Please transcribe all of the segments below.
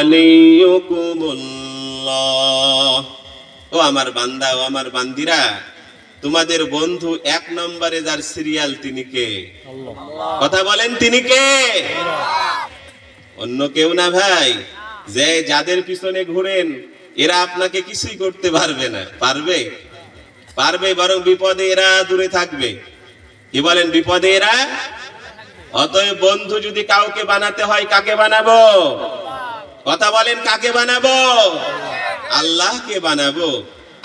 ওয়ালিয়ুকুমুল্লাহ। ও আমার বান্দা, ও আমার বান্দিরা, তোমাদের বন্ধু এক নম্বরে যার সিরিয়াল তিনি কে? কথা বলেন, তিনি কে? অন্য কেউ না ভাই। যে যাদের পিছনে ঘুরেন এরা আপনাকে কিছুই করতে পারবে না। পারবে? পারবে, বরং বিপদে এরা দূরে থাকবে। কি বলেন? বিপদে এরা। অতএব বন্ধু যদি কাউকে বানাতে হয়, কাকে বানাবো? কথা বলেন, কাকে বানাবো? আল্লাহকে বানাবো।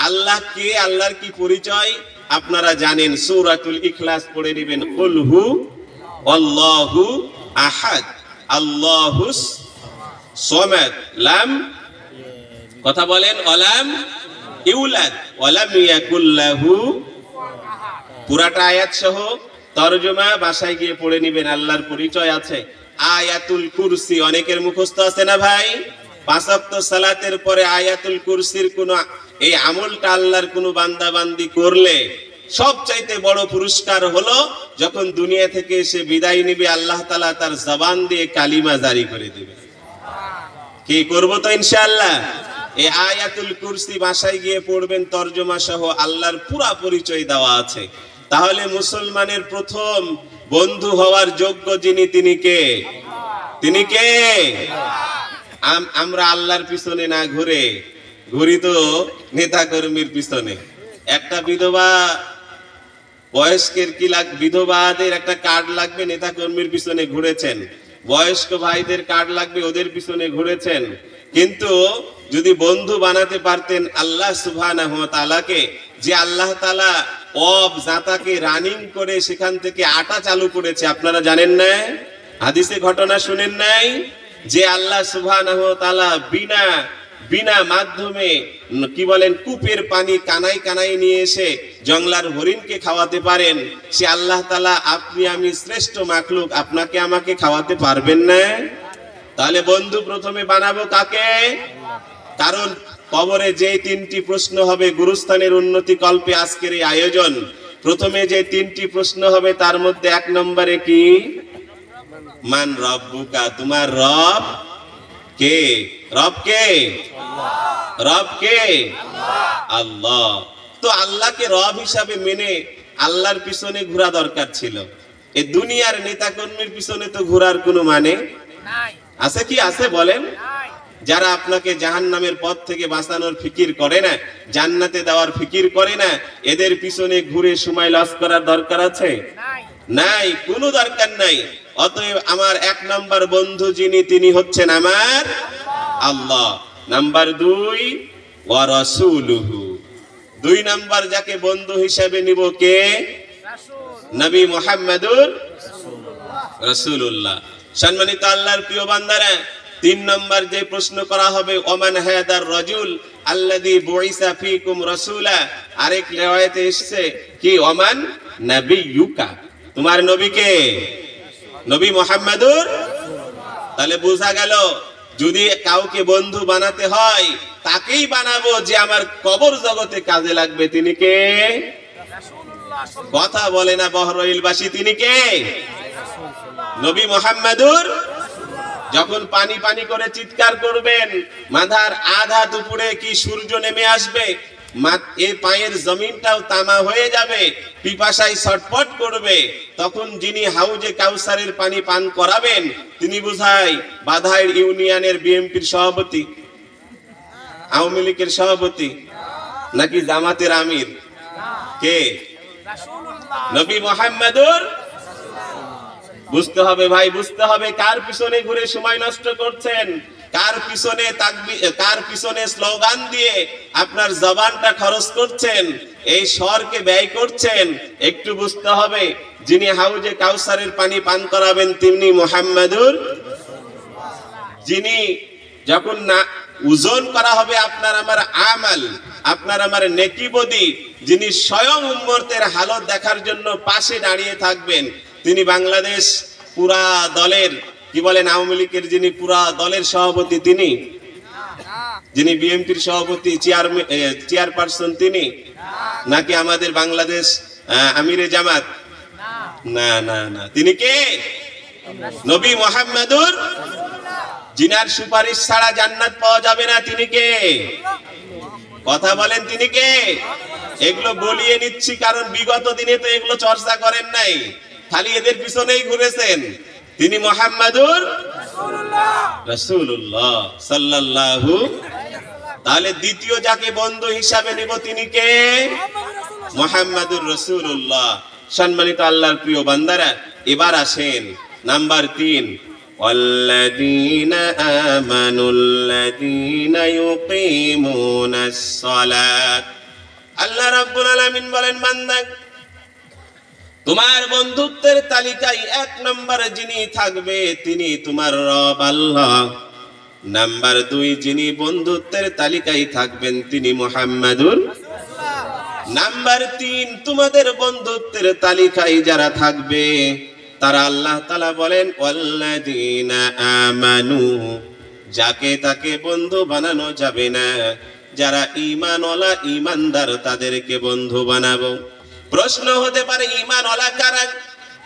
আল্লাহ কে? আল্লাহর কি পরিচয় আপনারা জানেন। সূরাতুল ইখলাস পড়ে নেবেন। কুল হু আল্লাহু আহাদ আল্লাহুস সামাদ লাম, কথা বলেন, ওয়ালাম ইউলাদ ওয়ালাম ইয়াকুল লাহু। পুরাটা আয়াত সহ তরজমা বাসায় গিয়ে পড়ে নেবেন। আল্লাহর পরিচয় আছে। আয়াতুল কুরসি অনেকের মুখস্থ আছে না ভাই? 5 ওয়াক্ত সালাতের পরে আয়াতুল কুরসির কোন এই আমলটা আল্লাহর কোন বান্দা বান্দি করলে সবচাইতে বড় পুরস্কার হলো যখন দুনিয়া থেকে এসে বিদায় নিবে, আল্লাহ তাআলা তার জবান দিয়ে কালিমা জারি করে দিবে। কি করব তো ইনশাআল্লাহ। এই আয়াতুল কুরসি বাসায় গিয়ে পড়বেন, তরজমা সহ আল্লাহর পুরা পরিচয় দেওয়া আছে। তাহলে মুসলমানের প্রথম বন্ধু হওয়ার যোগ্য যিনি, তিনি কে? তিনি কে? আমরা আল্লাহর পিছনে না ঘুরে ঘুরি তো নেতা কর্মীর পিছনে। একটা বিধবা বয়স্কের কি লাগবে? বিধবাদের একটা কার্ড লাগবে, নেতা কর্মীর পিছনে ঘুরেছেন। বয়স্ক ভাইদের কার্ড লাগবে, ওদের পিছনে ঘুরেছেন। কিন্তু যদি বন্ধু বানাতে পারতেন আল্লাহ সুবহানাহু ওয়া তাআলাকে, যে আল্লাহ তাআলা অব জাতাকে রানিং করে সেখান থেকে আটা চালু করেছে, আপনারা জানেন না? হাদিসে ঘটনা শুনেন নাই? যে আল্লাহ সুবহানাহু ওয়া তাআলা বিনা মাধ্যমে কি বলেন কূপের পানি কানায় কানায় নিয়ে এসে জংলার হরিণকে খাওয়াতে পারেন, সে আল্লাহ তাআলা আপনি আমি শ্রেষ্ঠ মাখলুক, আপনাকে আমাকে খাওয়াতে পারবেন না? তাহলে বন্ধু প্রথমে বানাবো কাকে? কারণ কবরে যে 3টি প্রশ্ন হবে, গুরুস্থানের উন্নতি কল্পে আজকের এই আয়োজন, প্রথমে যে 3টি প্রশ্ন হবে তার মধ্যে 1 নম্বরে কি? মান রব্বুকা, তোমার রব কে? রব কে? রব কে? আল্লাহ। তো আল্লাহকে রব হিসাবে মেনে আল্লাহর পিছনে ঘোরা দরকার ছিল। এই দুনিয়ার নেতা কর্মীর পিছনে তো ঘোরার কোনো মানে আছে কি? আছে বলেন? যারা আপনাকে জাহান্নামের পথ থেকে বাঁচানোর ফিকির করে না, জান্নাতে দেওয়ার ফিকির করে না, এদের পিছনে ঘুরে সময় লস করার দরকার আছে? নাই, কোনো দরকার নাই। অতএব আমার 1 নম্বর বন্ধু যিনি, তিনি হচ্ছেন আমার আল্লাহ। নাম্বার 2 ওয়া রাসূলুহু। 2 নম্বর যাকে বন্ধু হিসেবে নিব কে? নবী মুহাম্মদুর রাসূলুল্লাহ। সম্মানিত আল্লাহর প্রিয় বান্দারা, 3 নম্বর যে প্রশ্ন করা হবে, ওমান হাদার রাজুল আল্লাযী বুইসা ফীকুম রাসূলা। আরেক riwayate এসেছে কি ওমান নবিয়ুকা, তোমার নবী কে? নবী মুহাম্মদুর। তাহলে বোঝা গেল যদি কাউকে বন্ধু বানাতে হয় তাকেই বানাবো যে আমার কবর জগতে কাজে লাগবে। তিনি কে? কথা বলে না বহরইলবাসী, তিনি কে? নবী মুহাম্মদুর। যখন পানি পানি করে চিৎকার করবেন, মাথার আধা দুপুরে কি সূর্য নেমে আসবে, এই পায়ের জমিনটাও তামা হয়ে যাবে, পিপাসায় ছটফট করবে, তখন যিনি হাউজে কাউসারের পানি পান করাবেন তিনি বুঝাই বাধাইর ইউনিয়নের বিএনপির সভাপতি, আওয়ামী লীগের সভাপতি, নাকি জামাতের আমির? কে? নবী মুহাম্মদুর। বুঝতে হবে ভাই, বুঝতে হবে কার পিছনে ঘুরে সময় নষ্ট করছেন, কার পিছনে তাকবীর, কার পিছনে স্লোগান দিয়ে আপনার জবানটা খরচ করছেন, এই স্বরকে ব্যয় করছেন। একটু বুঝতে হবে যিনি হাউজে কাউসারের পানি পান করাবেন তিনি মুহাম্মদুর। যিনি যখন না ওজন করা হবে আপনার আমার আমাল, আপনার আমার নেকি বদি, যিনি স্বয়ং উম্মতের হালত দেখার জন্য পাশে দাঁড়িয়ে থাকবেন, তিনি বাংলাদেশ পুরা দলের কি বলেন আওয়ামী লীগের যিনি পুরা দলের সভাপতি, তিনি যিনি বিএনপির সভাপতি চেয়ারপারসন, তিনি নাকি আমাদের বাংলাদেশ আমিরে জামাত? না না না, তিনি কে? নবী মুহাম্মদুর। জিনার সুপারিশ ছাড়া জান্নাত পাওয়া যাবে না, তিনি কে? কথা বলেন, তিনি কে? এগুলো বলিয়ে নিচ্ছি কারণ বিগত দিনে তো এগুলো চর্চা করেন নাই, খালি এদের পিছনেই ঘুরেছেন। তিনি মুহাম্মাদুর রাসূলুল্লাহ সাল্লাল্লাহু। তাহলে দ্বিতীয় যাকে বন্ধু হিসাবে নিব তিনি কে? মুহাম্মাদুর রাসূলুল্লাহ। সম্মানিত আল্লাহর প্রিয় বান্দারা, এবার আসেন নাম্বার 3, ওয়াল্লাযীনা আমানুল্লাযীনা ইউকিমুনাস সালাত। আল্লাহ রাব্বুল আলামিন বলেন, বান্দা তোমার বন্ধুত্বের তালিকায় 1 নম্বরে যিনি থাকবে তিনি তোমার রব আল্লাহ। নাম্বার 2 যিনি বন্ধুত্বের তালিকায় থাকবেন তিনি মুহাম্মাদুর। নাম্বার 3 তোমাদের বন্ধুত্বের তালিকায় যারা থাকবে তারা আল্লাহ তাআলা বলেন ওয়াল্লাযীনা আমানু, যাকে তাকে বন্ধু বানানো যাবে না, যারা ঈমানওয়ালা ঈমানদার তাদেরকে বন্ধু বানাবো। প্রশ্ন হতে পারে ঈমানওয়ালা কারা?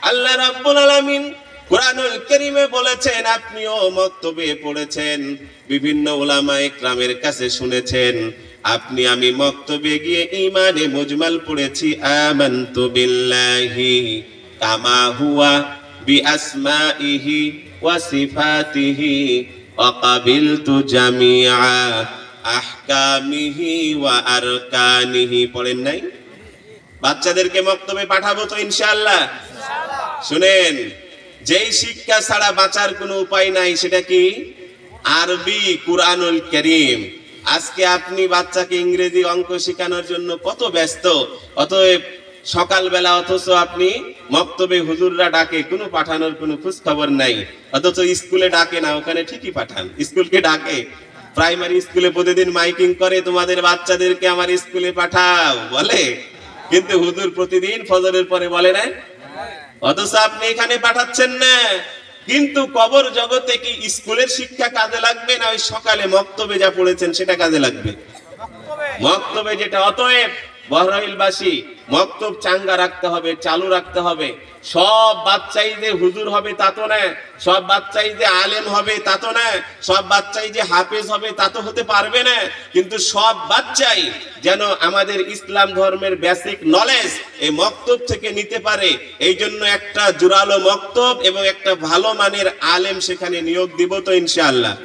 আল্লাহ রাব্বুল আলামিন কুরআনুল কারীমে বলেছেন, আপনিও মক্তবে পড়েছেন, বিভিন্ন উলামায়ে কেরামের কাছে শুনেছেন। আপনি আমি মক্তবে গিয়ে ঈমানে মুজমাল পড়েছি, আমানতু বিল্লাহি কামা হুয়া বিআসমাইহি ওয়া সিফাতিহি ওয়া কাবিলতু জামিআ আহকামিহি ওয়া আরকানিহি। পড়েন নাই? বাচ্চাদেরকে মক্তবে পাঠাবো তো ইনশাআল্লাহ। শুনেন, যেই শিক্ষা ছাড়া বাঁচার কোনো উপায় নাই সেটা কি? আরবি কুরআনুল কারীম। আজকে আপনি বাচ্চাকে ইংরেজি অঙ্ক শেখানোর জন্য কত ব্যস্ত, অতএব সকালবেলা অথচ আপনি মক্তবে হুজুররা ডাকে, কোনো পাঠানোর কোনো খোঁজ খবর নাই, অথচ স্কুলে ডাকে না, ওখানে ঠিকই পাঠান। স্কুলকে ডাকে, প্রাইমারি স্কুলে প্রতিদিন মাইকিং করে তোমাদের বাচ্চাদেরকে আমার স্কুলে পাঠাও বলে, কিন্তু হুজুর প্রতিদিন ফজরের পরে বলে না, অথচ আপনি এখানে পাঠাচ্ছেন না। কিন্তু কবর জগতে কি স্কুলের শিক্ষা কাজে লাগবে না ওই সকালে মক্তবে যা পড়েছেন সেটা কাজে লাগবে? মক্তবে যেটা। অতএব বহরইলবাসী মক্তব চাঙ্গা রাখতে হবে, চালু রাখতে হবে। সব বাচ্চাই যে হুজুর হবে তা তো না, সব বাচ্চাই যে আলেম হবে তা তো না, সব বাচ্চাই যে হাফেজ হবে তা তো হতে পারবে না। কিন্তু সব বাচ্চাই যেন আমাদের ইসলাম ধর্মের বেসিক নলেজ এই মক্তব থেকে নিতে পারে, এই জন্য একটা জোরালো মক্তব এবং একটা ভালো মানের আলেম সেখানে নিয়োগ দিব তো ইনশাআল্লাহ।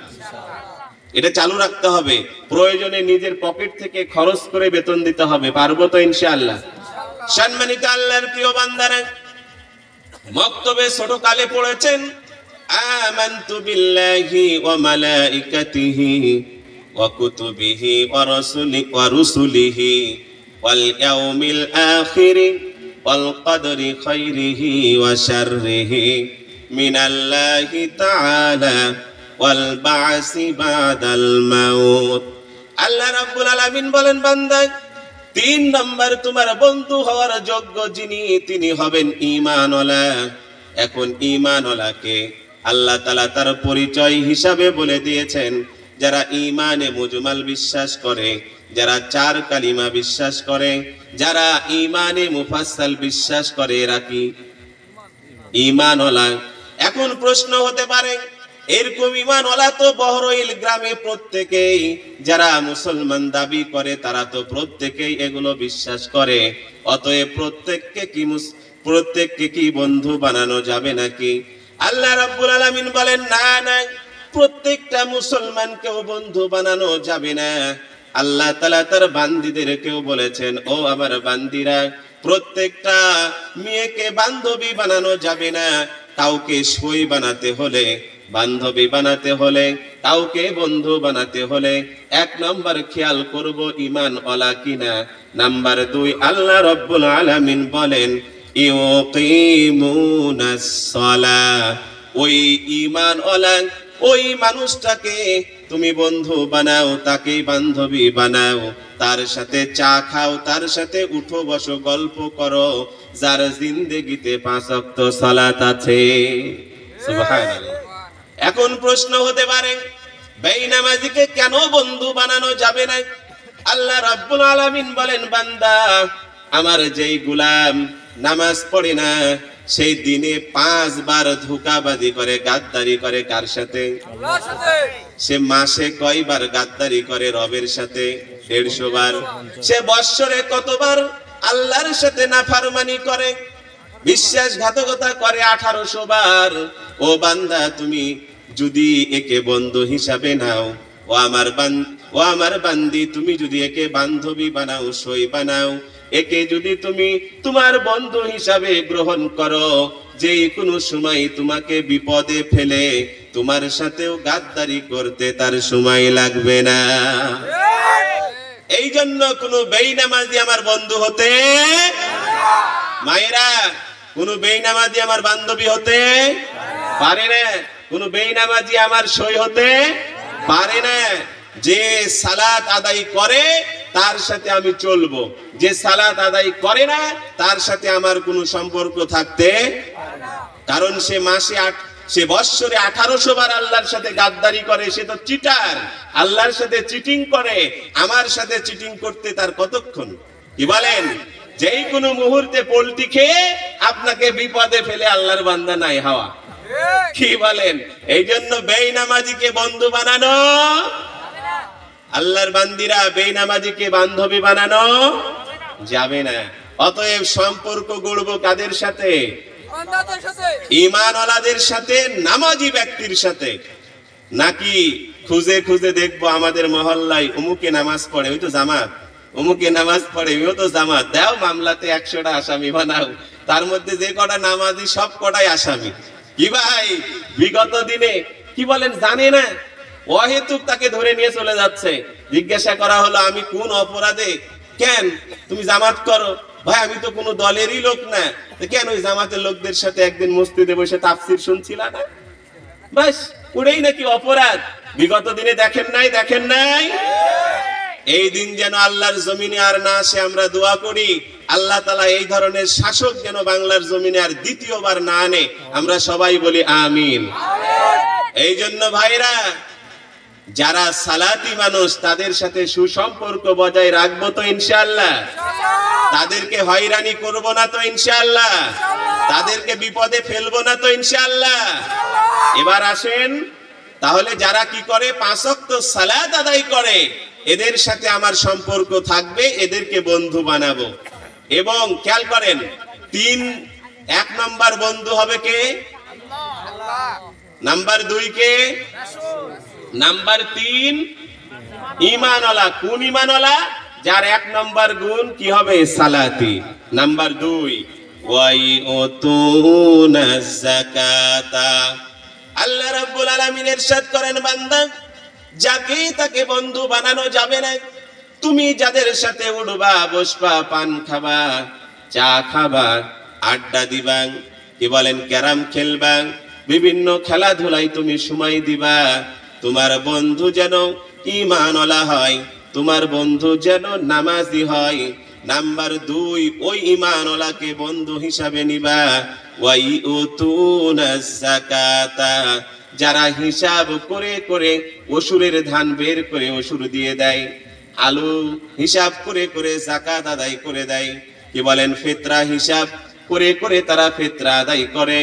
এটা চালু রাখতে হবে। প্রয়োজনে নিজের পকেট থেকে খরচ করে বেতন দিতে হবে, পারবো তো ইনশাআল্লাহ। সম্মানিত আল্লাহর প্রিয় বান্দারা, মক্তবে ছোটকালে পড়েছেন আমানতু বিল্লাহি ওয়া মালাইকাতিহি ওয়া কুতুবিহি ওয়া রুসুলিহি ওয়াল ইয়াউমিল আখির ওয়াল কদরি খাইরিহি ওয়া শাররিহি মিনাল্লাহি তাআলা ওয়াল বা'সি বাদাল মাউত। আল্লাহ রাব্বুল আলামিন বলেন, বান্দা 3 নম্বর তোমার বন্ধু হওয়ার যোগ্য যিনি, তিনি হবেন ঈমানওয়ালা। এখন ঈমানওয়ালাকে আল্লাহ তাআলা তার পরিচয় হিসাবে বলে দিয়েছেন, যারা ঈমানে মুজমাল বিশ্বাস করে, যারা 4 কালিমা বিশ্বাস করে, যারা ঈমানে মুফাসসাল বিশ্বাস করে, এরা কি ঈমানওয়ালা। এখন প্রশ্ন হতে পারে, এরকম ঈমানওয়ালা তো বহরইল গ্রামে প্রত্যেকেই, যারা মুসলমান দাবি করে তারা তো প্রত্যেকেই এগুলো বিশ্বাস করে। অতএব প্রত্যেককে কি বন্ধু বানানো যাবে নাকি? আল্লাহ রাব্বুল আলামিন বলেন, না না, প্রত্যেকটা মুসলমানকেও বন্ধু বানানো যাবে না। আল্লাহ তাআলা তার বান্দীদেরকেও বলেছেন, ও আমার বান্দীরা, প্রত্যেকটা মেয়েকে বান্ধবী বানানো যাবে না। কাউকে সই বানাতে হলে, বান্ধবী বানাতে হলে, কাউকে বন্ধু বানাতে হলে 1 নম্বর খেয়াল করব ঈমানওয়ালা কিনা। নাম্বার 2 আল্লাহ রাব্বুল আলামিন বলেন ইউকিমুনাস সালাহ। ওই ঈমানওয়ালা, ওই মানুষটাকে তুমি বন্ধু বানাও, তাকেই বান্ধবী বানাও, তার সাথে চা খাও, তার সাথে উঠো বসো, গল্প করো, যার জিন্দেগিতে 5 ওয়াক্ত সালাত আছে। সুবহানাল্লাহ। এখন প্রশ্ন হতে পারে, বেঈনামাজিকে কেন বন্ধু বানানো যাবে না? আল্লাহ রাব্বুল আলামিন বলেন, বান্দা আমার যেই গোলাম নামাজ পড়ে না, সেই দিনে 5 বার ধোঁকাবাজি করে, গাদ্দারি করে কার সাথে? সে মাসে কয়বার গাদ্দারি করে? রবের সাথে 150 বার। সে বৎসরে কতবার আল্লাহর সাথে নাফরমানি করে, বিশ্বাসঘাতকতা করে? 1800 বার। ও বান্দা, তুমি যদি একে বন্ধু হিসাবে নাও, ও আমার বান্দি, তুমি যদি একে বান্ধবী বানাও, সই বানাও, একে যদি তুমি তোমার বন্ধু হিসাবে গ্রহণ করো, যে কোনো সময় তোমাকে বিপদে ফেলে তোমার সাথেও গাদ্দারি করতে তার সময় লাগবে না। এই জন্য কোনো বেঈনামাজি আমার বন্ধু হতে, মায়েরা, কোনো বেঈনামাজি আমার বান্ধবী হতে পারে না, কোনো বেঈনামাজি আমার সই হতে পারে না। যে সালাত আদায় করে তার সাথে আমি চলবো, যে সালাত আদায় করে না তার সাথে আমার কোনো সম্পর্ক থাকতে, কারণ সে বৎসরে 1800 বার আল্লাহর সাথে গাদ্দারি করে, সে তো চিটার, আল্লাহর সাথে চিটিং করে। আমার সাথে চিটিং করতে তার কতক্ষণ? কি বলেন? যেই কোনো মুহূর্তে পল্টি খেয়ে আপনাকে বিপদে ফেলে আল্লাহর বান্দা নাই হওয়া। কি বলেন? এই জন্য বেঈনামাজিকে বন্ধু বানানো, আল্লাহর বান্দিরা বেঈনামাজিকে বান্ধবী বানানো যাবে না। অতএব সম্পর্ক গড়বো কাদের সাথে? ঈমানওয়ালাদের সাথে, নামাজি ব্যক্তির সাথে। নাকি খুঁজে খুঁজে দেখবো আমাদের মহল্লায় অমুকে নামাজ পড়ে, ওই তো জামাত, অমুকে নামাজ পড়ে, ওই তো জামাত, দাও মামলাতে 100টা আসামি বানাও, তার মধ্যে যে কটা নামাজি সব কটাই আসামি। কি ভাই, বিগত দিনে কি বলেন জানে না, অহেতুক তাকে ধরে নিয়ে চলে যাচ্ছে। জিজ্ঞাসা করা হলো, আমি কোন অপরাধে, কেন তুমি জামাত করো? ভাই আমি তো কোনো দলেরই লোক না। কেন? ওই জামাতের লোকদের সাথে একদিন মসজিদে বসে তাফসীর শুনছিলা না, বাস ওটাই নাকি অপরাধ। বিগত দিনে দেখেন নাই? এই দিন যেন আল্লাহর জমিনে আর না আসে, আমরা দোয়া করি আল্লাহ তাআলা এই ধরনের শাসক যেন বাংলার জমিনে আর দ্বিতীয়বার না আনে। আমরা সবাই বলি আমিন। এই জন্য ভাইরা, যারা সালাতি মানুষ তাদের সাথে সুসম্পর্ক বজায় রাখবো তো ইনশাআল্লাহ, তাদেরকে হয়রানি করব না তো ইনশাআল্লাহ, তাদেরকে বিপদে ফেলবো না তো ইনশাআল্লাহ। এবার আসেন, তাহলে যারা কি করে 5 ওয়াক্ত সালাত আদায় করে, এদের সাথে আমার সম্পর্ক থাকবে, এদেরকে বন্ধু বানাবো। এবং খেয়াল করেন, 1 নম্বর বন্ধু হবে কে? নাম্বার 2 কে? নাম্বার 3 ঈমানওয়ালা। কোন ঈমানওয়ালা? যার 1 নম্বর গুণ কি হবে? সালাতি। নাম্বার 2 ওয়াইউতুনাজ যাকাতা। আল্লাহ রাব্বুল আলামিন ইরশাদ করেন, বান্দা যাকে তাকে বন্ধু বানানো যাবে না। তুমি যাদের সাথে উঠবা, বসবা, পান খাবা, চা খাবা, আড্ডা দিবা, কি বলেন, ক্যারাম খেলবা, বিভিন্ন খেলাধুলায় তুমি সময় দিবা, তোমার বন্ধু যেন ঈমানওয়ালা হয়, তোমার বন্ধু যেন নামাজি হয়। নাম্বার 2 ওই ঈমানওয়ালাকে বন্ধু হিসাবে নিবা। ওয়াইউতুনাজ যাকাতা, যারা হিসাব করে করে অসুরের ধান বের করে অসুর দিয়ে দেয়, আলু হিসাব করে করে যাকাত আদায় করে দেয়, কি বলেন, ফিতরা হিসাব করে করে তারা ফিতরা আদায় করে,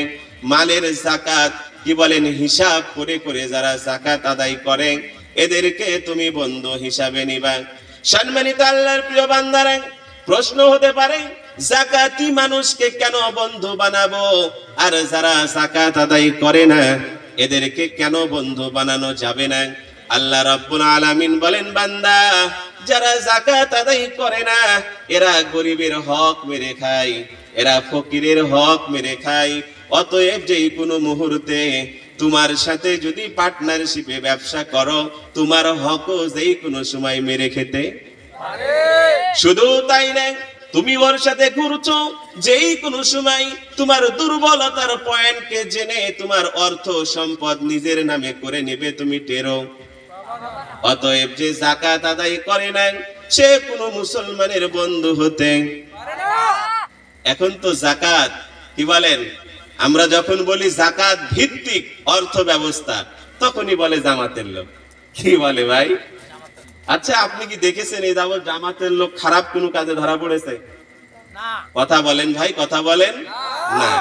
মালের যাকাত কি বলেন হিসাব করে করে যারা যাকাত আদায় করে, এদেরকে তুমি বন্ধু হিসাবে নিবা। সম্মানিত আল্লাহর প্রিয় বান্দারা, প্রশ্ন হতে পারে যাকাতি মানুষকে কেন বন্ধু বানাবো, আর যারা যাকাত আদায় করে না এদেরকে কেন বন্ধু বানানো যাবে না? আল্লাহ রাব্বুল আলামিন বলেন, বান্দা যারা যাকাত আদায় করে না এরা গরিবের হক মেরে খায়, এরা ফকিরের হক মেরে খায়। অতএব যেই কোনো মুহূর্তে তোমার সাথে যদি পার্টনারশিপে ব্যবসা করো, তোমার হকও যেই কোনো সময় মেরে খেতে পারে। শুধু তাই না, তুমি ওর সাথে ঘুরছো, যেই কোনো সময় তোমার দুর্বলতার পয়েন্টকে জেনে তোমার অর্থ সম্পদ নিজের নামে করে নেবে তুমি টেরো। অতএব যে যাকাত আদায় করে না সে কোনো মুসলমানের বন্ধু হতে পারে না। এখন তো যাকাত কি বলেন, আমরা যখন বলি যাকাত ভিত্তিক অর্থ ব্যবস্থা, তখনই বলে জামাতের লোক। কি বলে ভাই? আচ্ছা, আপনি কি দেখেছেন এই যাবত জামাতের লোক খারাপ কোনো কাজে ধরা পড়েছে? কথা বলেন ভাই, কথা বলেন না।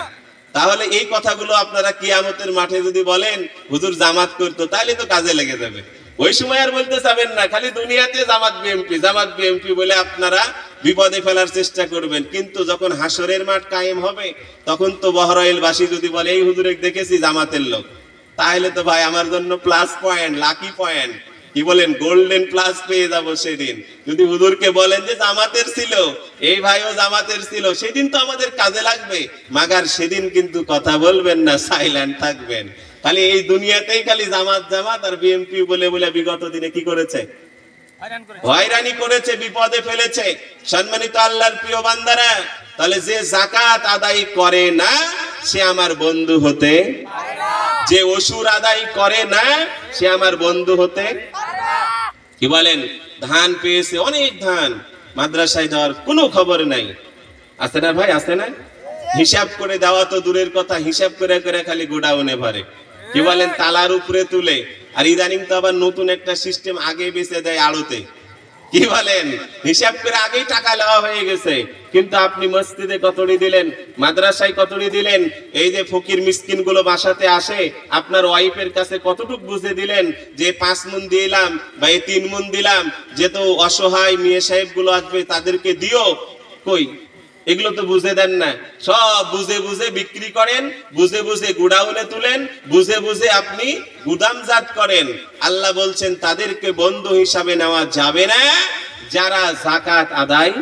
তাহলে এই কথাগুলো আপনারা কিয়ামতের মাঠে যদি বলেন হুজুর জামাত করতো, তাহলে তো কাজে লেগে যাবে। ওই সময় আর বলতে চাবেন না, খালি দুনিয়াতে জামাত বিএমপি বলে আপনারা বিপদে ফেলার চেষ্টা করবেন। কিন্তু যখন হাসরের মাঠ কায়েম হবে, তখন তো বহরাইলবাসী যদি বলে এই হুজুরে দেখেছি জামাতের লোক, তাহলে তো ভাই আমার জন্য প্লাস পয়েন্ট, লাকি পয়েন্ট, কি বলেন, গোল্ডেন প্লাস পেয়ে যাব সেদিন। যদি হুজুরকে বলেন যে জামাতের ছিল, এই ভাইও জামাতের ছিল, সেদিন তো আমাদের কাজে লাগবে। মাগার সেদিন কিন্তু কথা বলবেন না, সাইলেন্ট থাকবেন। খালি এই দুনিয়াতেই খালি জামাত আর বিএনপি বলে বলে বিগত দিনে কি করেছে, হয়রানি করেছে, বিপদে ফেলেছে। সম্মানিত আল্লাহর প্রিয় বান্দারা, তাহলে যে যাকাত আদায় করে না সে আমার বন্ধু হতে, যে ওসুর আদায় করে না সে আমার বন্ধু হতে, কি বলেন, ধান পেয়েছে অনেক ধান, মাদ্রাসায় দেওয়ার কোনো খবর নাই, আছে না ভাই, আছে না? হিসাব করে দেওয়া তো দূরের কথা, হিসাব করে করে খালি গোডাউনে ভরে, কি বলেন, তালার উপরে তুলে। আর ইদানিং তো আবার নতুন একটা সিস্টেম, আগে বেঁচে দেয় আড়তে, কি বলেন, হিসাব করে আগেই টাকা নেওয়া হয়ে গেছে। কিন্তু আপনি মসজিদে কতড়ি দিলেন, মাদ্রাসায় কতড়ি দিলেন, এই যে ফকির মিসকিন গুলো বাসাতে আসে, আপনার ওয়াইফের কাছে কতটুক বুঝে দিলেন যে 5 মণ দিলাম বা 3 মণ দিলাম, যে তো অসহায় মেয়ে সাহেব গুলো আসবে তাদেরকে দিও, কই এগুলো তো বুঝে দেন না। সব বুঝে বুঝে বিক্রি করেন, বুঝে বুঝে গুডাউনে তুলেন, বুঝে বুঝে আপনি গুদামজাত করেন। আল্লাহ বলছেন তাদেরকে বন্ধু হিসাবে নেওয়া যাবে না যারা যাকাত আদায়,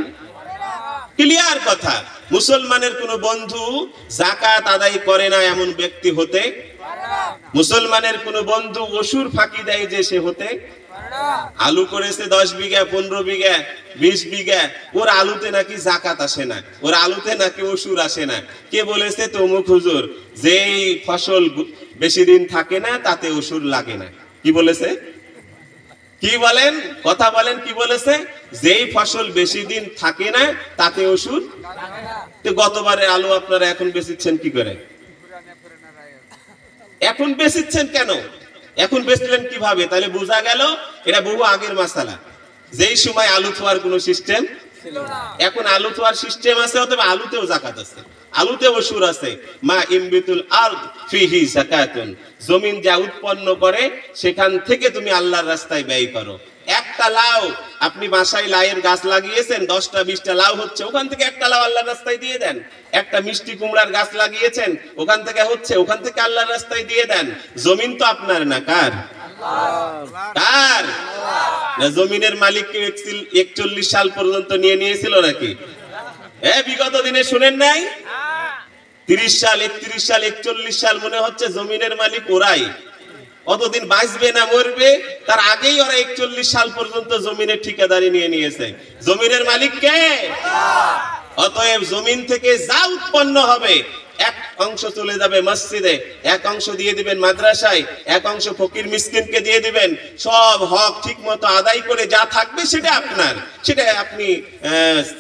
ক্লিয়ার কথা। মুসলমানের কোন বন্ধু যাকাত আদায় করে না এমন ব্যক্তি হতে, মুসলমানের কোন বন্ধু ওসুর ফাঁকি দেয় যে সে হতে, আলু করেছে 10 বিঘা 15 বিঘা 20 বিঘা, ওর আলুতে নাকি যাকাত আসে না, ওর আলুতে নাকি ওসুর আসে না। কে বলেছে? তমুক হুজুর, যেই ফসল বেশি দিন থাকে না তাতে ওসুর লাগে না। কি বলেছে? কি বলেন, কথা বলেন, কি বলেছে? যেই ফসল বেশি দিন থাকে না তাতে ওসুর। তো গতবারে আলু আপনারা এখন বেচিচ্ছেন কি করে? এখন বেচিচ্ছেন কেন? এখন বেচলেন কিভাবে? তাহলে বোঝা গেল এটা বহু আগের মাসালা। যেই সময় আলু থোয়ার কোন সিস্টেম ছিল না, এখন আলু থোয়ার সিস্টেম আছে, অথবা আলুতেও যাকাত আছে, আলুতেও ওসুর আছে। মা ইমবিতুল আরদ ফিহি যাকাতুন, জমিন যা উৎপন্ন করে সেখান থেকে তুমি আল্লাহর রাস্তায় ব্যয় করো। একটা লাউ, আপনি বাসায় লাউয়ের গাছ লাগিয়েছেন, 10টা 20টা লাউ হচ্ছে, ওখান থেকে একটা লাউ আল্লাহর রাস্তায় দিয়ে দেন। একটা মিষ্টি কুমড়ার গাছ লাগিয়েছেন, ওখান থেকে হচ্ছে, ওখান থেকে আল্লাহর রাস্তায় দিয়ে দেন। জমিন তো আপনার না, কার? কার? জমিনের মালিক কি 41 সাল পর্যন্ত নিয়ে নিয়েছিল নাকি? বিগত দিনে শুনেন নাই? 30 সাল 31 সাল 41 সাল মনে হচ্ছে জমিনের মালিক ওরাই। অতদিন বাঁচবে না মরবে, তার আগেই ওরা 41 সাল পর্যন্ত জমিনের ঠিকাদারি নিয়ে নিয়েছে। জমিনের মালিক কে? অতএব জমিন থেকে যা উৎপন্ন হবে, এক অংশ চলে যাবে মসজিদে, এক অংশ দিয়ে দিবেন মাদ্রাসায়, এক অংশ ফকির মিসকিনকে দিয়ে দিবেন। সব হক ঠিক মতো আদায় করে যা থাকবে সেটা আপনার, সেটা আপনি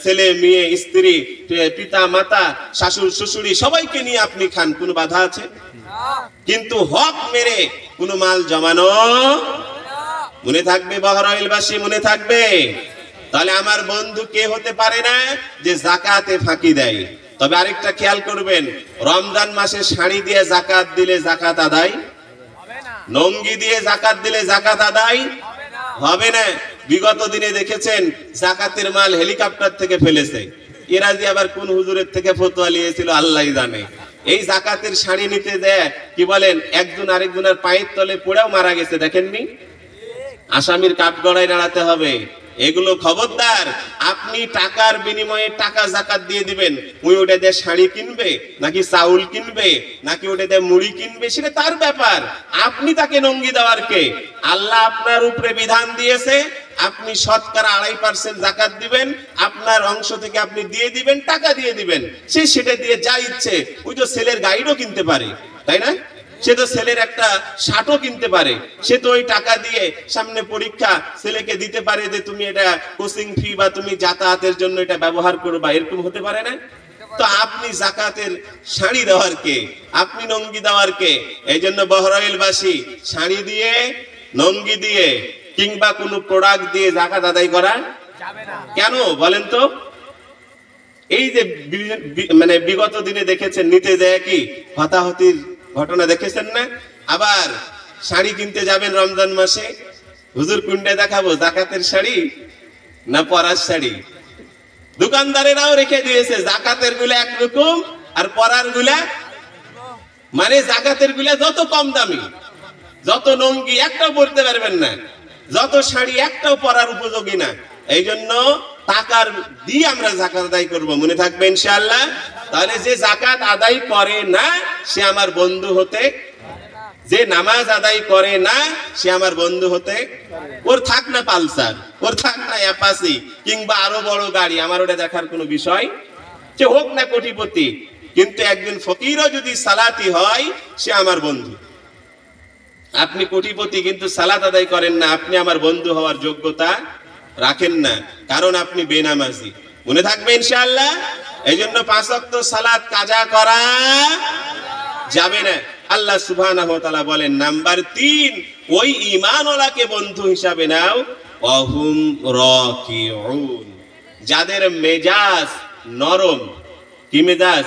ছেলে মেয়ে স্ত্রী পিতা মাতা শাশুড় শ্বশুরি সবাইকে নিয়ে আপনি খান, কোনো বাধা আছে? কিন্তু হক মেরে কোনো মাল জমানো, মনে থাকবে বহরাইলবাসী, মনে থাকবে। তাহলে আমার বন্ধু কে হতে পারে না? যে যাকাতে ফাঁকি দেয়। তবে আরেকটা খেয়াল করবেন, রমজান মাসে শাড়ি দিয়ে যাকাত দিলে যাকাত আদায় হবে না, লুঙ্গি দিয়ে যাকাত দিলে যাকাত আদায় হবে না। বিগত দিনে দেখেছেন যাকাতের মাল হেলিকপ্টার থেকে ফেলেছে, এরা যে আবার কোন হুজুরের থেকে ফতোয়া নিয়েছিল আল্লাহই জানে। এই যাকাতের শাড়ি নিতে দেয়, কি বলেন, একজন আরেকজনের পায়ের তলে পড়েও মারা গেছে, দেখেননি? আসামির কাঠগড়ায় দাঁড়াতে হবে। এগুলো খবরদার। আপনি টাকার বিনিময়ে টাকা যাকাত দিয়ে দিবেন, ওই ওটা দিয়ে শাড়ি কিনবে নাকি চাউল কিনবে নাকি ওটা দিয়ে মুড়ি কিনবে সেটা তার ব্যাপার। আপনি তাকে লুঙ্গি দেওয়ার কে? আল্লাহ আপনার উপরে বিধান দিয়েছে, আপনি শতকরা 2.5% যাকাত দিবেন, আপনার অংশ থেকে আপনি দিয়ে দিবেন, টাকা দিয়ে দিবেন। সে সেটা দিয়ে যা ইচ্ছে, ওই তো ছেলের গাইডও কিনতে পারে, তাই না? সে তো ছেলের একটা শার্টও কিনতে পারে, সে তো ওই টাকা দিয়ে সামনে পরীক্ষা ছেলেকে দিতে পারে যে তুমি এটা কোচিং ফি বা তুমি যাতায়াতের জন্য এটা ব্যবহার করবা, এরকম হতে পারে না? তো আপনি যাকাতের শাড়ি দেওয়ার কে? আপনি লুঙ্গি দেওয়ার কে? এই জন্য বহরাইলবাসী শাড়ি দিয়ে, লুঙ্গি দিয়ে কিংবা কোনো প্রোডাক্ট দিয়ে যাকাত আদায় করা যাবে না। কেন বলেন তো? এই যে মানে বিগত দিনে দেখেছেন নিতে যায় কি হতাহতির ঘটনা দেখেছেন না? আবার শাড়ি কিনতে যাবেন রমজান মাসে, হুজুর কুন্ডে দেখাবো জাকাতের শাড়ি না পরার শাড়ি? দোকানদারেরাও রেখে দিয়েছে জাকাতের গুলা একরকম আর পরার গুলা, মানে জাকাতের গুলা যত কম দামি, যত লুঙ্গি একটাও পরতে পারবেন না, যত শাড়ি একটাও পরার উপযোগী না। এই জন্য টাকার দিয়ে আমরা জাকাত আদায় করব, মনে থাকবে ইনশাআল্লাহ। তাহলে যে জাকাত আদায় করে না সে আমার বন্ধু হতে, যে নামাজ আদায় করে না সে আমার বন্ধু হতে, ওর থাক না পালসার, ওর থাক না অ্যাপাসি কিংবা আরো বড় গাড়ি, আমার ওটা দেখার কোনো বিষয়, যে হোক না কোটিপতি, কিন্তু একজন ফকিরও যদি সালাতি হয় সে আমার বন্ধু। আপনি কোটিপতি কিন্তু সালাত আদায় করেন না, আপনি আমার বন্ধু হওয়ার যোগ্যতা রাখেন না, কারণ আপনি বেনামাজি, মনে থাকবে ইনশাআল্লাহ। এই জন্য 5 ওয়াক্ত সালাত কাজা করা যাবে না। আল্লাহ সুবহানাহু ওয়া তাআলা বলেন নাম্বার 3, ওই ঈমানওয়ালাকে বন্ধু হিসাবে নাও, ওয়াহুম রাকিউন, যাদের মেজাজ নরম। কি মেজাজ?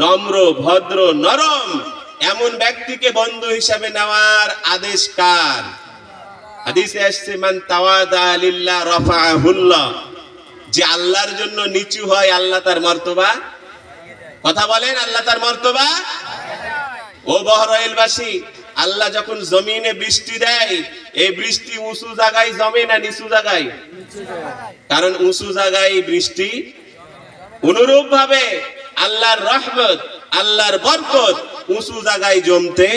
নম্র, ভদ্র, নরম। এমন ব্যক্তিকে বন্ধু হিসাবে নেওয়ার আদেশ কার? হাদিসে আসছে মান তাওয়াদা লিল্লাহ রাফাহুল্লাহ, যে আল্লাহর জন্য নিচু হয় আল্লাহ তার মর্তবা, কথা বলেন, আল্লাহ তার মর্তবা। ও বহরইলবাসী, আল্লাহ যখন জমিনে বৃষ্টি দেয়, এই বৃষ্টি উঁচু জায়গায় জমে না নিচু জায়গায়? কারণ উঁচু জায়গায় বৃষ্টি। অনুরূপ ভাবে আল্লাহর রহমত, আল্লাহর বরকত উঁচু জায়গায় জমতে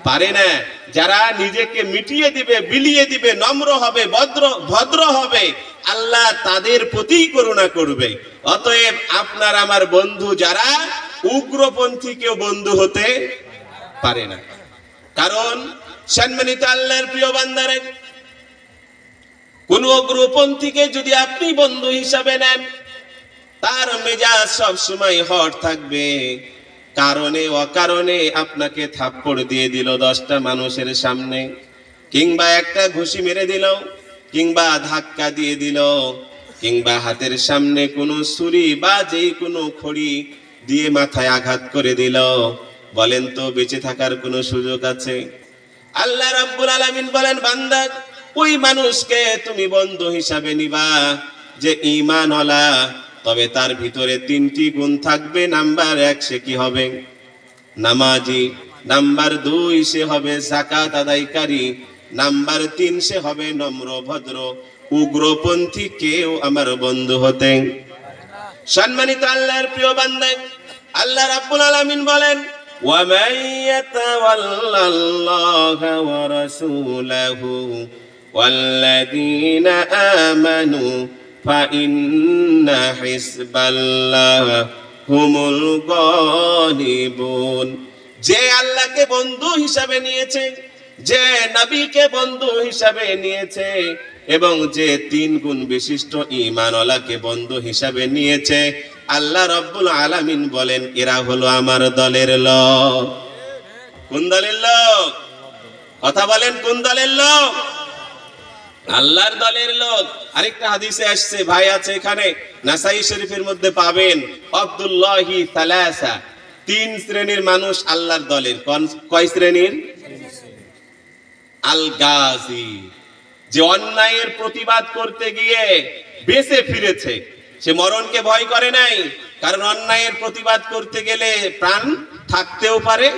পারে না। যারা নিজেকে মিটিয়ে দিবে, বিলিয়ে দিবে, নম্র হবে, ভদ্র হবে, আল্লাহ তাদের প্রতি করুণা করবে। অতএব আপনার আমার বন্ধু যারা, উগ্রপন্থী কেউ বন্ধু হতে পারে না। কারণ সম্মানিত আল্লাহর প্রিয় বান্দারে, কোন উগ্রপন্থীকে যদি আপনি বন্ধু হিসাবে নেন, তার মেজাজ সব সময় হট থাকবে, কারণে অকারণে আপনাকে থাপ্পড় দিয়ে দিল 10টা মানুষের সামনে, কিংবা একটা ঘুষি মেরে দিল, কিংবা ধাক্কা দিয়ে দিল, কিংবা হাতের সামনে কোনো ছুরি বা যে কোনো খড়ি দিয়ে মাথায় আঘাত করে দিল, বলেন তো বেঁচে থাকার কোনো সুযোগ আছে? আল্লাহ রাব্বুল আলামিন বলেন বান্দা, ওই মানুষকে তুমি বন্ধু হিসাবে নিবা যে ঈমানওয়ালা, তবে তার ভিতরে 3টি গুণ থাকবে। নাম্বার 1 সে কি হবে? নামাজি। নাম্বার 2 সে হবে যাকাত আদায়কারী। নাম্বার 3 সে হবে নম্র ভদ্র। উগ্রপন্থী কেউ আমার বন্ধু হতে। সম্মানিত আল্লাহর প্রিয় বান্দা, আল্লাহ রাব্বুল আলামিন বলেন ওয়া মান ইয়াতাওয়াল্লাল্লাহা ওয়া রাসূলাহু ওয়াল্লাযীনা আমানু ফাইন্না হিজবাল্লাহ হুমুল গালিবুন। যে আল্লাহকে বন্ধু হিসাবে নিয়েছে, যে নবীকে বন্ধু হিসাবে নিয়েছে, এবং যে 3 গুণ বিশিষ্ট ঈমানওয়ালাকে বন্ধু হিসাবে নিয়েছে, আল্লাহ রাব্বুল আলামিন বলেন এরা হলো আমার দলের লোক। কোন দলের লোক? কথা বলেন, কোন দলের লোক? আল্লাহর দলের লোক। আরেকটা হাদিসে আসছে, ভাই আছে এখানে, নাসাই শরীফের মধ্যে পাবেন, আব্দুল্লাহি সালাসা, 3 শ্রেণীর মানুষ আল্লাহর দলের। কয় শ্রেণীর? আল গাজী, যে অন্যায়ের প্রতিবাদ করতে গিয়ে বেঁচে ফিরেছে, সে মরণকে ভয় করে নাই। কারণ অন্যায়ের প্রতিবাদ করতে গেলে প্রাণ থাকতেও পারে,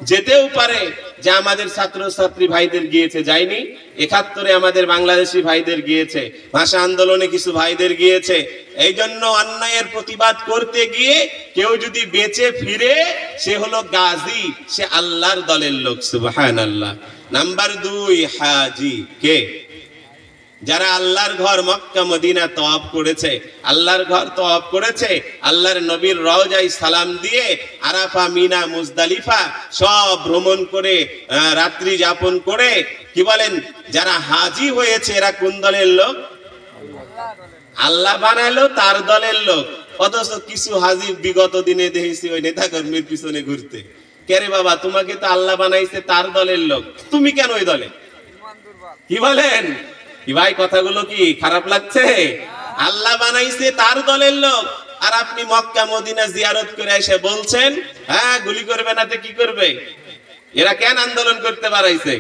যেতেও পারে। যে আমাদের ছাত্রছাত্রী ভাইদের গিয়েছে, যায়নি? 71-এ আমাদের বাংলাদেশি ভাইদের গিয়েছে, ভাষা আন্দোলনে কিছু ভাইদের গিয়েছে। এই জন্য অন্যায়ের প্রতিবাদ করতে গিয়ে কেউ যদি বেঁচে ফিরে, সে হলো গাজী, সে আল্লাহর দলের লোক। সুবহানাল্লাহ। নাম্বার 2 হাজি। কে? যারা আল্লাহর ঘর মক্কা মদিনা তওয়াফ করেছে, আল্লাহর ঘর তওয়াফ করেছে, আল্লাহর নবীর রওজায় সালাম দিয়ে আরাফা, মিনা, মুজদালিফা সব ভ্রমণ করে রাত্রি যাপন করে, কি বলেন, যারা হাজি হয়েছে এরা কোন দলের লোক? আল্লাহ বানাইলো তার দলের লোক। অথচ কিছু হাজি বিগত দিনে দেখেছি ওই নেতা কর্মীর পিছনে ঘুরতে। কে রে বাবা, তোমাকে তো আল্লাহ বানাইছে তার দলের লোক, তুমি কেন ওই দলে? কি বলেন? কি ভাই, কথাগুলো কি খারাপ লাগছে? আল্লাহ বানাইছে তার দলের লোক, আর আপনি মক্কা মদিনা জিয়ারত করে এসে বলছেন হ্যাঁ গুলি করবে না তো কি করবে? এরা কেন আন্দোলন করতে বাড়াইছে?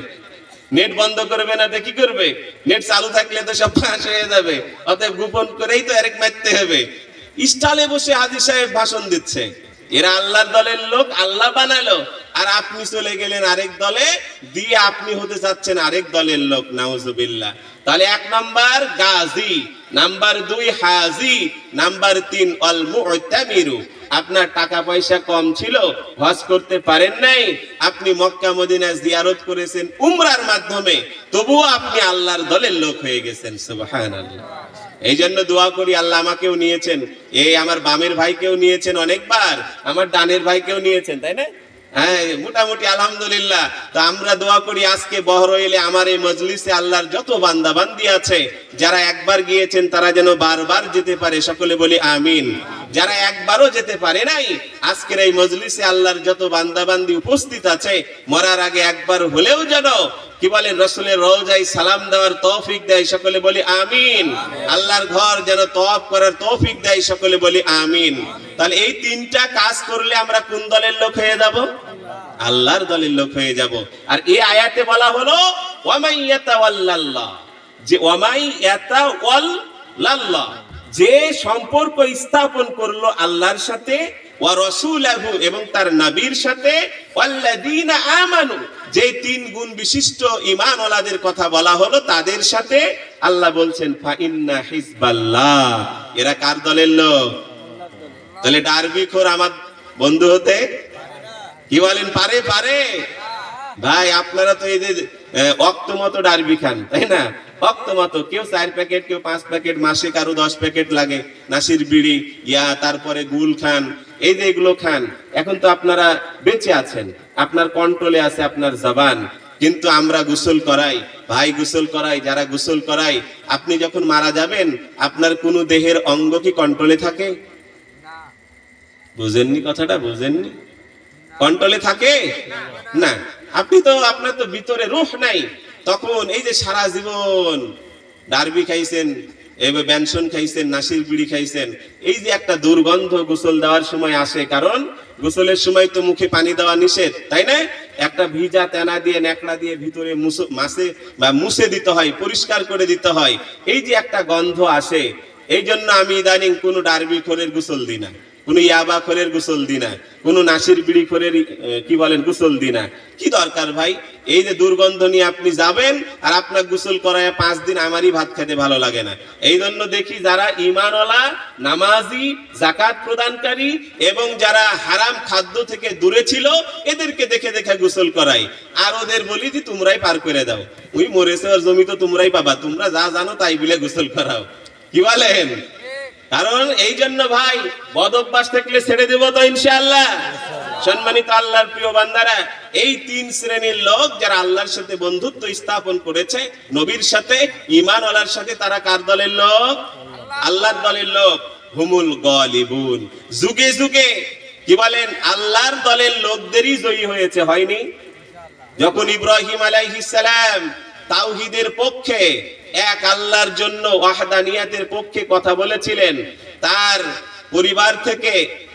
নেট বন্ধ করবে না তো কি করবে? নেট চালু থাকলে তো সব ফাঁস হয়ে যাবে, অতএব গোপন করেই তো এরেক মারতে হবে। স্টলে বসে হাজী সাহেব ভাষণ দিচ্ছে। এরা আল্লাহর দলের লোক, আল্লাহ বানালো, আর আপনি চলে গেলেন আরেক দলে, দিয়ে আপনি হতে চাচ্ছেন আরেক দলের লোক। নাউজুবিল্লাহ। তাহলে 1 নাম্বার গাজী, নাম্বার 2 হাজী, নাম্বার 3 আল মুতামিরু। আপনার টাকা পয়সা কম ছিল, হজ করতে পারেন নাই, আপনি মক্কা মদিনা জিয়ারত করেছেন উমরার মাধ্যমে, তবুও আপনি আল্লাহর দলের লোক হয়ে গেছেন। সুবহানাল্লাহ। এই জন্য দোয়া করি, আল্লাহ আমাকেও নিয়েছেন, এই আমার বামের ভাইকেও নিয়েছেন অনেকবার, আমার ডানের ভাইকেও নিয়েছেন, তাই না? হ্যাঁ, মোটামুটি আলহামদুলিল্লাহ। তো আমরা দোয়া করি আজকে বহরইলে আমার এই মজলিসে আল্লাহর যত বান্দা বান্দি আছে, যারা একবার গিয়েছেন তারা যেন বারবার যেতে পারে, সকলে বলি আমিন। যারা একবারও যেতে পারে নাই, আজকের এই মজলিসে আল্লাহর যত বান্দা বান্দি উপস্থিত আছে, মরার আগে একবার হলেও যেন কি বলেন রাসূলের রওজায় সালাম দেওয়ার তৌফিক দেয়, সকলে বলি আমিন। আল্লাহর ঘর যেন তওয়াফ করার তৌফিক দেয়, সকলে বলি আমিন। তাহলে এই 3টা কাজ করলে আমরা কোন দলের লোক হয়ে যাব? আল্লাহর দলের লোক হয়ে যাব। আর এই আয়াতে বলা হলো ওয়ামাই ইয়াতাওয়াল্লাল্লাহ, যে ওয়ামাই ইয়াতাওয়াল্লাল্লাহ, যে সম্পর্ক স্থাপন করলো আল্লাহর সাথে, ওয়া রাসূলহু এবং তার নবীর সাথে, ওয়াল্লাযীনা আমানু, যে 3 গুণ বিশিষ্ট ঈমানওয়ালাদের কথা বলা হলো তাদের সাথে, আল্লাহ বলছেন ফা ইন্না হিজবাল্লাহ, এরা কার দলের লোক? তাহলে ডারবিখোর আমার বন্ধু হতে কি বলেন পারে? পারে ভাই। আপনারা তো এই যে অক্ত মতো ডারবি খান, তাই না? অক্ত মতো, কেউ 4 প্যাকেট, কেউ 5 প্যাকেট, মাসে কারো 10 প্যাকেট লাগে নাসির বিড়ি, তারপরে গুল খান, এই যে এগুলো খান। এখন তো আপনারা বেঁচে আছেন, আপনার কন্ট্রোলে আছে আপনার জবান, কিন্তু আমরা গোসল করাই ভাই, গোসল করাই, যারা গোসল করাই, আপনি যখন মারা যাবেন আপনার কোন দেহের অঙ্গ কি কন্ট্রোলে থাকে? বুঝেননি কথাটা? বুঝেননি? কন্ট্রোলে থাকে না। আপনি তো, আপনার তো ভিতরে রূহ নাই। তখন এই যে সারা জীবন ডারবি খাইছেন, এবার বেনসন খাইছেন, নাসির বিড়ি খাইছেন, এই যে একটা দুর্গন্ধ গোসল দেওয়ার সময় আসে, কারণ গোসলের সময় তো মুখে পানি দেওয়া নিষেধ, তাই না? একটা ভিজা তেনা দিয়ে, ন্যাকড়া দিয়ে ভিতরে মুছে দিতে হয়, পরিষ্কার করে দিতে হয়। এই যে একটা গন্ধ আসে, এই জন্য আমি ইদানিং কোনো ডারবি খোরের গোসল দিই না, কোনো ইয়াবা খোরের গোসল দিই না, কোনো নাসির বিড়ি খোরের কি বলেন গোসল দিই না। কি দরকার ভাই? এই যে দুর্গন্ধ নিয়ে আপনি যাবেন, আর আপনার গোসল করায় 5 দিন আমারই ভাত খেতে ভালো লাগে না। এই জন্য দেখি যারা ঈমানওয়ালা, নামাজি, যাকাত প্রদানকারী এবং যারা হারাম খাদ্য থেকে দূরে ছিল, এদেরকে দেখে দেখে গোসল করাই, আর ওদের বলি যে তোমরাই পার করে দাও, ওই মরেছে ওর জমি তো তোমরাই পাবা, তোমরা যা জানো তাই বলে গোসল করাও। কি বলেন? কারণ এই জন্য ভাই, বদ অভ্যাস থাকলে ছেড়ে দেব তো ইনশাআল্লাহ। সম্মানিত আল্লাহর প্রিয় বান্দারা, এই 3 শ্রেণীর লোক যারা আল্লাহর সাথে বন্ধুত্ব স্থাপন করেছে, নবীর সাথে, ঈমানওয়ালার সাথে, তারা কার দলের লোক? আল্লাহর দলের লোক। হুমুল গালিবুন, যুগে যুগে কি বলেন আল্লাহর দলের লোকদেরই জয়ী হয়েছে, হয়নি? যখন ইব্রাহিম আলাইহিস সালাম তাওহীদের পক্ষে, এক আল্লাহর জন্য ওয়াহদানিয়াতের পক্ষে কথা বলেছিলেন, তার পরিবার থেকে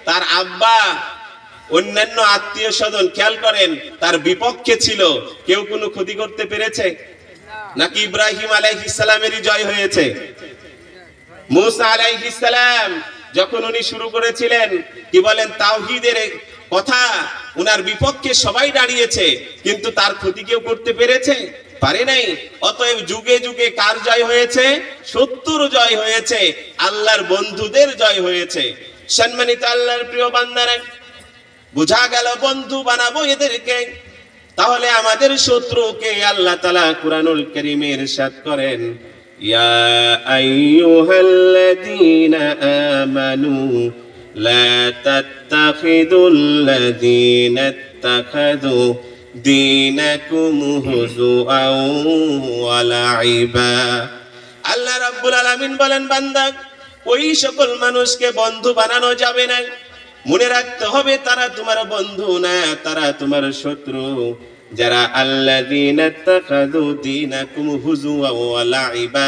তার আব্বা, অন্যান্য আত্মীয় স্বজন, খেয়াল করেন, তার বিপক্ষে ছিল। কেউ কোনো ক্ষতি করতে পেরেছে? নাকি ইব্রাহিম আলাইহিস সালামেরই জয় হয়েছে? মুসা আলাইহিস সালাম যখন উনি শুরু করেছিলেন কি বলেন তাওহীদের কথা, উনার বিপক্ষে সবাই দাঁড়িয়েছে, কিন্তু তার ক্ষতি কেউ করতে পেরেছে? পারে নাই। অতএব যুগে যুগে কার জয় হয়েছে? শত্রুর জয় হয়েছে, আল্লাহর বন্ধুদের জয় হয়েছে। সম্মানিত আল্লাহর প্রিয় বান্দারা, বুঝা গেল বন্ধু বানাবো এদেরকে, তাহলে আমাদের শত্রুকে আল্লাহ তাআলা কুরআনুল কারীমে ইরশাদ করেন, ইয়া আইয়ুহাল্লাযীনা আমানু লা তাত্তাখিযুল্লাযীনা ইত্তাখাযু দীনাকুম হুজুআন ওয়া লাইবা। আল্লাহ রাব্বুল আলামিন বলেন, বান্দা, ওই সকল মানুষকে বন্ধু বানানো যাবে না। মনে রাখতে হবে তারা তোমার বন্ধু না, তারা তোমার শত্রু। যারা আল্লাযীনা ইত্তাখাযু দীনাকুম হুজুআন ওয়া লাইবা,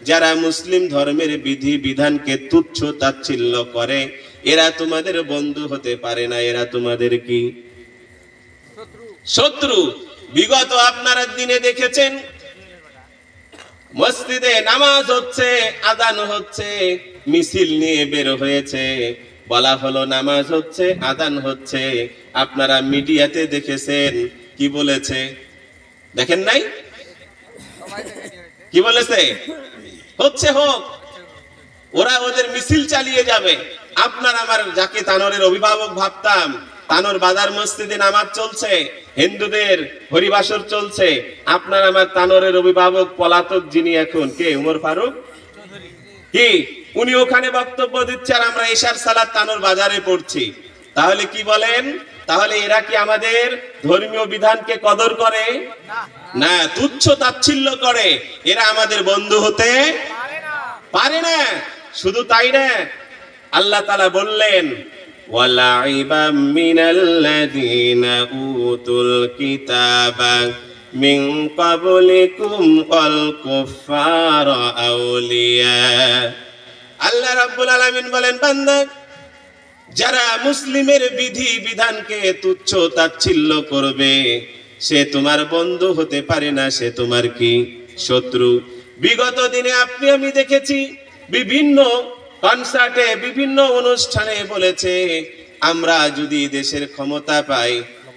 যারা মুসলিম ধর্মের বিধি বিধানকে তুচ্ছ তাচ্ছিল্য করে এরা তোমাদের বন্ধু হতে পারে না, এরা তোমাদের কি? শত্রু। বিগত আপনারা দিনে দেখেছেন মসজিদে নামাজ হচ্ছে, আযান হচ্ছে, মিছিল নিয়ে বের হয়েছে, বলা হলো নামাজ হচ্ছে, আযান হচ্ছে। আপনারা মিডিয়াতে দেখেছেন কি বলেছে? দেখেন নাই? কি বলেছে? হচ্ছে হোক, ওরা ওদের মিছিল চালিয়ে যাবে। আপনার আমার যাকে তানোরের অভিভাবক ভাবতাম, তানোর বাজার মসজিদে নামাজ চলছে, হিন্দুদের হরিবাসর চলছে, আপনার আমার তানোরের অভিভাবক পলাতক যিনি এখন কে, উমর ফারুক কি, উনি ওখানে বক্তব্য দিচ্ছে আর আমরা এশার সালাত তানোর বাজারে পড়ছি। তাহলে কি বলেন? তাহলে এরা কি আমাদের ধর্মীয় বিধানকে কদর করে? না, তুচ্ছ তাচ্ছিল্য করে। এরা আমাদের বন্ধু হতে পারে না। শুধু তাই না, আল্লাহ তাআলা বললেন ওয়ালাইবাম মিনাল্লাযীনা উতুল কিতাবা মিন ক্বাবলিকুম ওয়াল কুফফারা আউলিয়া। আল্লাহ রাব্বুল আলামিন বলেন, বান্দা যারা মুসলিমের বিধি বিধানকে তুচ্ছ তাচ্ছিল্য করবে সে তোমার বন্ধু হতে পারে না, সে তোমার কি? শত্রু। বিগত দিনে আপনি আমি দেখেছি বিভিন্ন কনসার্টে বিভিন্ন অনুষ্ঠানে বলেছে আমরা যদি দেশের ক্ষমতা পাই,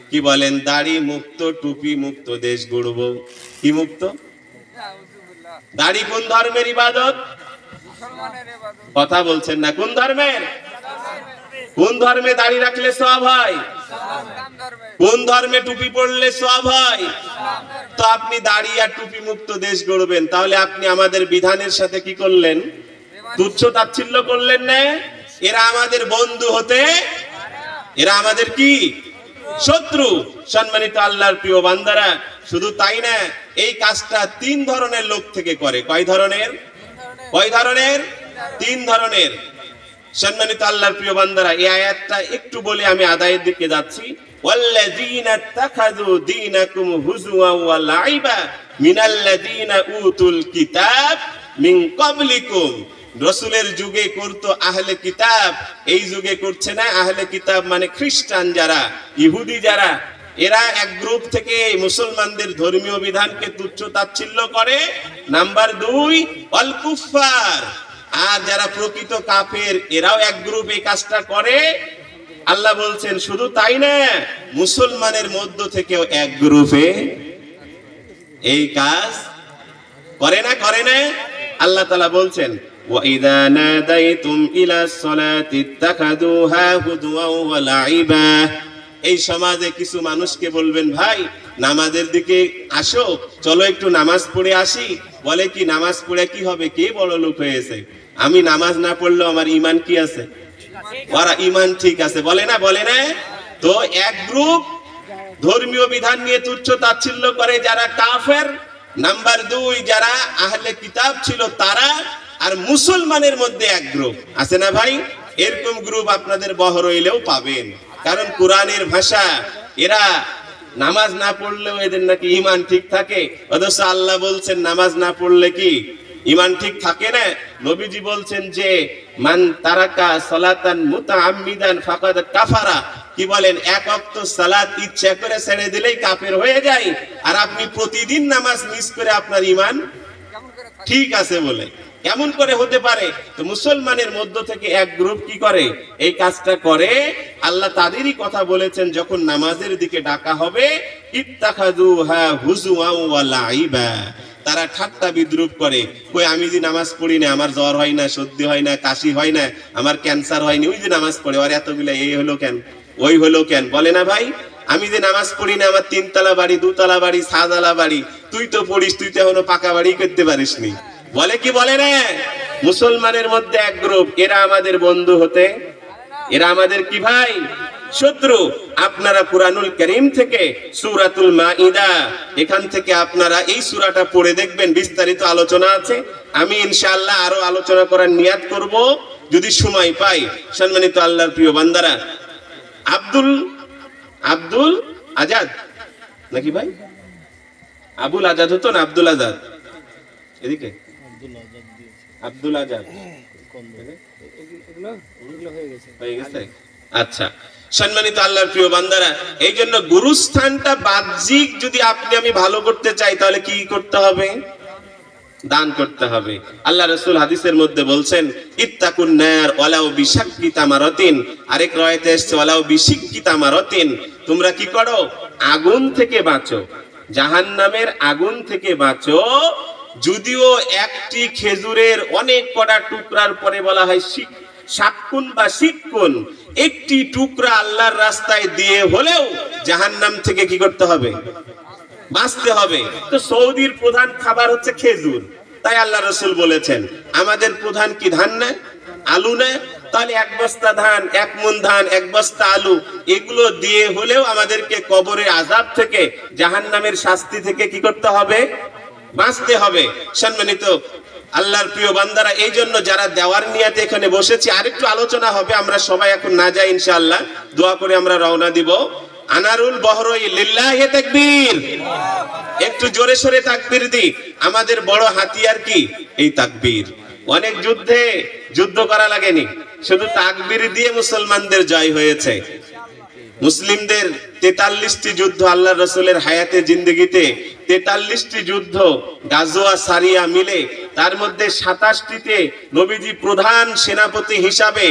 কি বলেন, দাড়ি মুক্ত টুপি মুক্ত দেশ গড়ব। কি মুক্ত? দাড়ি কোন ধর্মের ইবাদত? কথা বলছেন না। কোন ধর্মের? কোন ধর্মে দাড়ি রাখলে সওয়াব হয়? কোন ধর্মে টুপি পড়লে সওয়াব হয়? তো আপনি দাড়ি আর টুপি মুক্ত দেশ গড়বেন, তাহলে আপনি আমাদের বিধানের সাথে কি করলেন? তুচ্ছ তাচ্ছিল্য করলেন না। এরা আমাদের বন্ধু হতে, এরা আমাদের কি? শত্রু। সম্মানিত আল্লাহর প্রিয় বান্দারা, শুধু তাই না, এই কাজটা তিন ধরনের লোক থেকে করে। কয় ধরনের? কয় ধরনের? তিন ধরনের। সম্মানিত আল্লাহর প্রিয় বান্দারা, এই আয়াতটা একটু বলে আমি আদায়ের দিকে যাচ্ছি। ওয়াল্লাযীনা তাখাযু দীনাকুম হুজুওয়া ওয়া লাইবা মিনাল্লাযীনা উতুল কিতাব মিন ক্বাবলিকুম। রাসূলের যুগে করত আহলে কিতাব, এই যুগে করছে না। আহলে কিতাব মানে খ্রিস্টান যারা, ইহুদি যারা, এরা এক গ্রুপ থেকে মুসলমানদের ধর্মীয় বিধানকে তুচ্ছ তাচ্ছিল্য করে। নাম্বার 2 ওয়াল কুফফার। আর যারা প্রকৃত কাফের এরাও এক গ্রুপ এই কাজটা করে। আল্লাহ বলছেন শুধু তাই না, মুসলমানের মধ্য থেকেও এক গ্রুপে এই কাজ করে না, করে না। আল্লাহ তাআলা বলছেন ওয়াইদা নাদাইতুম ইলাস সালাতি ইত্তাখাযুহা হুদওয়া ওয়া লাইবা। এই সমাজে কিছু মানুষকে বলবেন, ভাই নামাজের দিকে আসো, চলো একটু নামাজ পড়ে আসি। বলে কি নামাজ পড়ে কি হবে? কে বড় লোক হয়েছে? আমি নামাজ না পড়লেও আমার ঈমান কি আছে? ওরা ঈমান ঠিক আছে। বলে না, বলে না। তো এক গ্রুপ ধর্মীয় বিধান নিয়ে তুচ্ছ তাচ্ছিল্য করে যারা কাফের। নাম্বার 2 যারা আহলে কিতাব ছিল তারা। আর মুসলমানের মধ্যে এক গ্রুপ আছে না ভাই? এরকম গ্রুপ আপনাদের বহরইলেও পাবেন, কারণ কোরআনের ভাষা। এরা নামাজ না পড়লেও এদের নাকি ঈমান ঠিক থাকে, অথচ আল্লাহ বলছেন নামাজ না পড়লে কি ঈমান ঠিক থাকে না? নবীজি বলছেন যে মান তারাকা সালাতান মুতাআম্মিদান ফাকাদ কাফারা। কি বলেন? এক ওয়াক্ত সালাত ইচ্ছা করে ছেড়ে দিলেই কাফের হয়ে যায়। আর আপনি প্রতিদিন নামাজ মিস করে আপনার ঈমান ঠিক আছে বলে, কেমন করে হতে পারে? তো মুসলমানের মধ্য থেকে এক গ্রুপ কি করে? এই কাজটা করে। আল্লাহ তাদেরই কথা বলেছেন, যখন নামাজের দিকে ডাকা হবে ইত্তাখাযুহা হুজুওয়া ওয়া লাইবা। তারা ঠাট্টা বিদ্রুপ করে, কই আমি যে নামাজ পড়ি না, আমার জ্বর হয় না, সর্দি হয় না, কাশি হয় না, আমার ক্যান্সার হয়নি, ওই যে নামাজ পড়ে আর এতগুলা এই হলো কেন, ওই হলো কেন? বলে না ভাই, আমি যে নামাজ পড়ি না, আমার 3 তলা বাড়ি, 2 তলা বাড়ি, 7 তলা বাড়ি, তুই তো পড়িস, তুই তো এখনো পাকা বাড়ি করতে পারিসনি। বলে কি বলে না? মুসলমানের মধ্যে এক গ্রুপ, এরা আমাদের বন্ধু হতে, এরা আমাদের কি ভাই? শত্রু। আপনারা কুরআনুল কারীম থেকে সূরাতুল মাইদা, এখান থেকে আপনারা এই সূরাটা পড়ে দেখবেন, বিস্তারিত আলোচনা আছে। আমি ইনশাআল্লাহ আরো আলোচনা করার নিয়াত করব যদি সময় পাই। সম্মানিত আল্লাহর প্রিয় বান্দারা, আব্দুল আজাদ নাকি ভাই? আবুল আজাদ হতো না আব্দুল আজাদ? এদিকে আব্দুল আজাদ হয়ে গেছে। আচ্ছা, সম্মানিত আল্লাহর প্রিয় বান্দারা, এই জন্য গুরুস্থানটা বাহ্যিক যদি আপনি আমি ভালো করতে চাই তাহলে কি করতে হবে? দান করতে হবে। আল্লাহ রাসূল হাদিসের মধ্যে বলছেন, ইত্তাকুন নার ওয়ালাউ বিশাক্কি তামারাতিন, আরেক রায়াতে এসেছে ওয়ালাউ বিশিক্কি তামারাতিন, তোমরা কি করো? আগুন থেকে বাঁচো, জাহান্নামের আগুন থেকে বাঁচো। যদিও একটি খেজুরের অনেক কটা টুকরার পরে বলা হয় শাক্কুন বা শিক্কুন, একটি টুকরা আল্লাহর রাস্তায় দিয়ে হলেও জাহান্নাম থেকে কি করতে হবে? বাঁচতে হবে। তো সৌদির প্রধান খাবার হচ্ছে খেজুর, তাই আল্লাহ রাসূল বলেছেন আমাদের প্রধান কি ধান না, আলু না? তাহলে এক বস্তা ধান, এক মণ ধান, এক বস্তা আলু, এগুলো দিয়ে হলেও আমাদেরকে কবরের আযাব থেকে, জাহান্নামের শাস্তি থেকে কি করতে হবে? বাঁচতে হবে। সম্মানিত আল্লাহর প্রিয় বান্দারা, এই জন্য যারা দেওয়ার নিয়াতে এখানে বসেছি, আরেকটু আলোচনা হবে, আমরা সবাই এখন না যাই ইনশাআল্লাহ, দোয়া করে আমরা রওনা দিব। আনারুল বহরই লিল্লাহি তাকবীর, একটু জোরে সোরে তাকবীর দি। আমাদের বড় হাতিয়ার কি? এই তাকবীর। অনেক যুদ্ধ করা লাগেনি, শুধু তাকবীর দিয়ে মুসলমানদের জয় হয়েছে। মুসলিমদের 43টি যুদ্ধ আল্লাহর রাসূলের হায়াতে জিন্দেগিতে, 43টি যুদ্ধ গাজওয়া সারিয়া মিলে, তার মধ্যে 27টিতে নবীজি প্রধান সেনাপতি হিসাবে